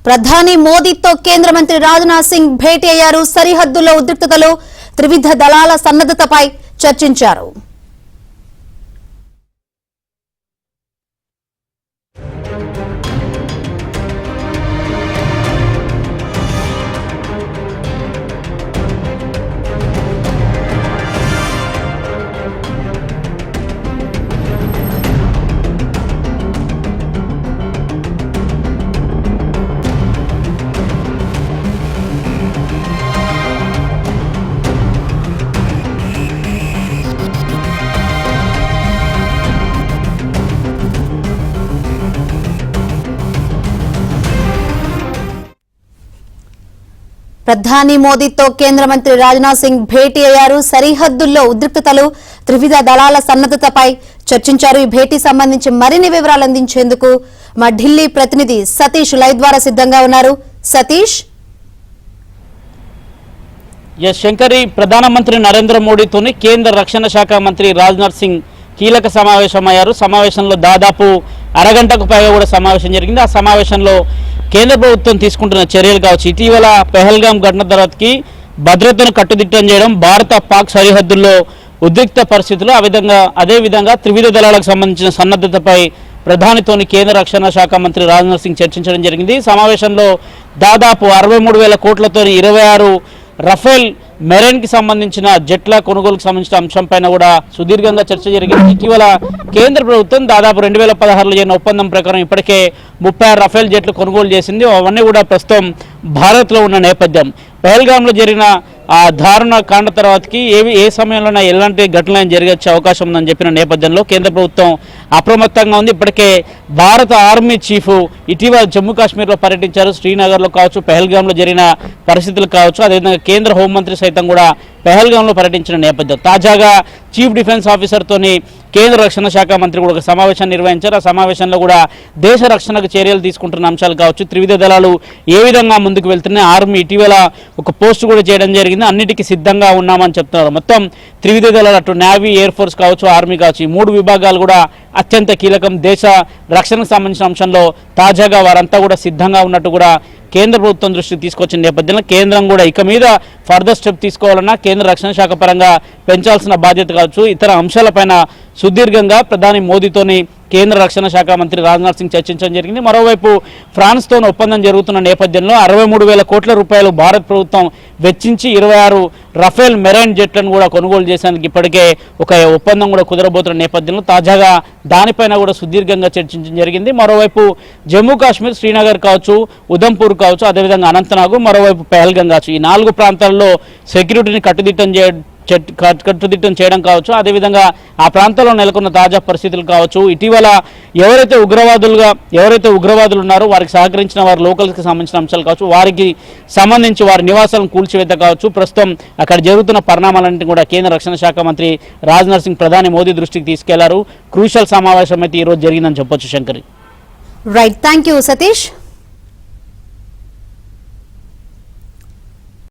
ప్రధాని మోదీతో కేంద్ర మంత్రి రాజ్నాథ్ సింగ్ భేటీ అయ్యారు. సరిహద్దుల్లో ఉద్రిక్తతలు, త్రివిధ దళాల సన్నద్ధతపై చర్చించారు. ప్రధాని మోదీతో కేంద్ర మంత్రి రాజ్నాథ్ సింగ్ భేటీ అయ్యారు. సరిహద్దుల్లో ఉద్రిక్తతలు, త్రివిధ దళాల సన్నద్ధతపై చర్చించారు. ఈ భేటీ సంబంధించి మరిన్ని వివరాలు అందించేందుకు మా ఢిల్లీ ప్రతినిధి సతీష్ లైవ్ ద్వారా సిద్ధంగా ఉన్నారు. సతీష్. శంకరి, ప్రధానమంత్రి నరేంద్ర మోడీతోని కేంద్ర రక్షణ శాఖ మంత్రి రాజ్నాథ్ సింగ్ కీలక సమావేశమయ్యారు. సమావేశంలో దాదాపు అరగంటకు పైగా కూడా సమావేశం జరిగింది. ఆ సమావేశంలో కేంద్ర ప్రభుత్వం తీసుకుంటున్న చర్యలు కావచ్చు, ఇటీవల పెహల్గాం ఘటన తర్వాతకి భద్రతను కట్టుదిట్టం చేయడం, భారత పాక్ సరిహద్దుల్లో ఉద్రిక్త పరిస్థితులు, అదేవిధంగా త్రివిధ దళాలకు సంబంధించిన సన్నద్ధతపై ప్రధానితోని కేంద్ర రక్షణ శాఖ మంత్రి రాజ్నాథ్ సింగ్ చర్చించడం జరిగింది. సమావేశంలో దాదాపు 63,000 కోట్లతో 26 రఫేల్ మెరైన్కి సంబంధించిన జెట్ల కొనుగోలుకు సంబంధించిన అంశంపైన కూడా సుదీర్ఘంగా చర్చ జరిగింది. ఇటీవల కేంద్ర ప్రభుత్వం దాదాపు 2016లో జరిగిన ఒప్పందం ప్రకారం ఇప్పటికే 36 రఫేల్ జెట్లు కొనుగోలు చేసింది. అవన్నీ కూడా ప్రస్తుతం భారత్లో ఉన్న నేపథ్యం. పెహల్గాంలో జరిగిన ఆ దారుణ కాండ తర్వాతకి ఏ సమయంలోనే ఎలాంటి ఘటనలు జరిగే అవకాశం ఉందని చెప్పిన నేపథ్యంలో కేంద్ర ప్రభుత్వం అప్రమత్తంగా ఉంది. ఇప్పటికే భారత ఆర్మీ చీఫ్ ఇటీవల జమ్మూ కాశ్మీర్లో పర్యటించారు. శ్రీనగర్లో కావచ్చు, పెహల్గాంలో జరిగిన పరిస్థితులు కావచ్చు, అదేవిధంగా కేంద్ర హోంమంత్రి సైతం కూడా పెహల్గాంలో పర్యటించిన నేపథ్యం. తాజాగా చీఫ్ డిఫెన్స్ ఆఫీసర్తోని కేంద్ర రక్షణ శాఖ మంత్రి కూడా ఒక సమావేశాన్ని నిర్వహించారు. ఆ సమావేశంలో కూడా దేశ రక్షణకు చర్యలు తీసుకుంటున్న అంశాలు కావచ్చు, త్రివిధ దళాలు ఏ విధంగా ముందుకు వెళ్తున్నాయి, ఆర్మీ ఇటీవల ఒక పోస్ట్ కూడా చేయడం జరిగింది, అన్నిటికీ సిద్ధంగా ఉన్నామని చెప్తున్నారు. మొత్తం త్రివిధ దళాలు అటు నేవీ, ఎయిర్ ఫోర్స్ కావచ్చు, ఆర్మీ కావచ్చు, ఈ 3 విభాగాలు కూడా అత్యంత కీలకం. దేశ రక్షణకు సంబంధించిన అంశంలో తాజాగా వారంతా కూడా సిద్ధంగా ఉన్నట్టు కూడా కేంద్ర ప్రభుత్వం దృష్టికి తీసుకొచ్చిన నేపథ్యంలో కేంద్రం కూడా ఇక మీద ఫర్దర్ స్టెప్ తీసుకోవాలన్నా కేంద్ర రక్షణ శాఖ పరంగా పెంచాల్సిన బాధ్యత కావచ్చు, ఇతర అంశాలపైన సుదీర్ఘంగా ప్రధాని మోదీతోని కేంద్ర రక్షణ శాఖ మంత్రి రాజ్నాథ్ సింగ్ చర్చించడం జరిగింది. మరోవైపు ఫ్రాన్స్తో ఒప్పందం జరుగుతున్న నేపథ్యంలో 63,000 కోట్ల రూపాయలు భారత ప్రభుత్వం వెచ్చించి 26 రఫేల్ మెరైన్ జెట్లను కూడా కొనుగోలు చేసేందుకు ఇప్పటికే ఒక ఒప్పందం కూడా కుదరబోతున్న నేపథ్యంలో తాజాగా దానిపైన కూడా సుదీర్ఘంగా చర్చించడం జరిగింది. మరోవైపు జమ్మూ కాశ్మీర్, శ్రీనగర్ కావచ్చు, ఉదంపూర్ కావచ్చు, అదేవిధంగా అనంతనాగ్, మరోవైపు పెహల్గాం కావచ్చు, ఈ 4 ప్రాంతాల్లో సెక్యూరిటీని కట్టుదిట్టం చేయడం కావచ్చు, అదేవిధంగా ఆ ప్రాంతంలో నెలకొన్న తాజా పరిస్థితులు కావచ్చు, ఇటీవల ఎవరైతే ఉగ్రవాదులు ఉన్నారో వారికి సహకరించిన వారు లోకల్స్కి సంబంధించిన అంశాలు కావచ్చు, వారికి సంబంధించి వారి నివాసాలను కూల్చివేత కావచ్చు, ప్రస్తుతం అక్కడ జరుగుతున్న పరిణామాలన్నింటినీ కూడా కేంద్ర రక్షణ శాఖ మంత్రి రాజ్నాథ్ సింగ్ ప్రధాని మోదీ దృష్టికి తీసుకెళ్లారు. క్రూషియల్ సమావేశం అయితే ఈరోజు జరిగిందని చెప్పొచ్చు. Shankari. Right, thank you Satish.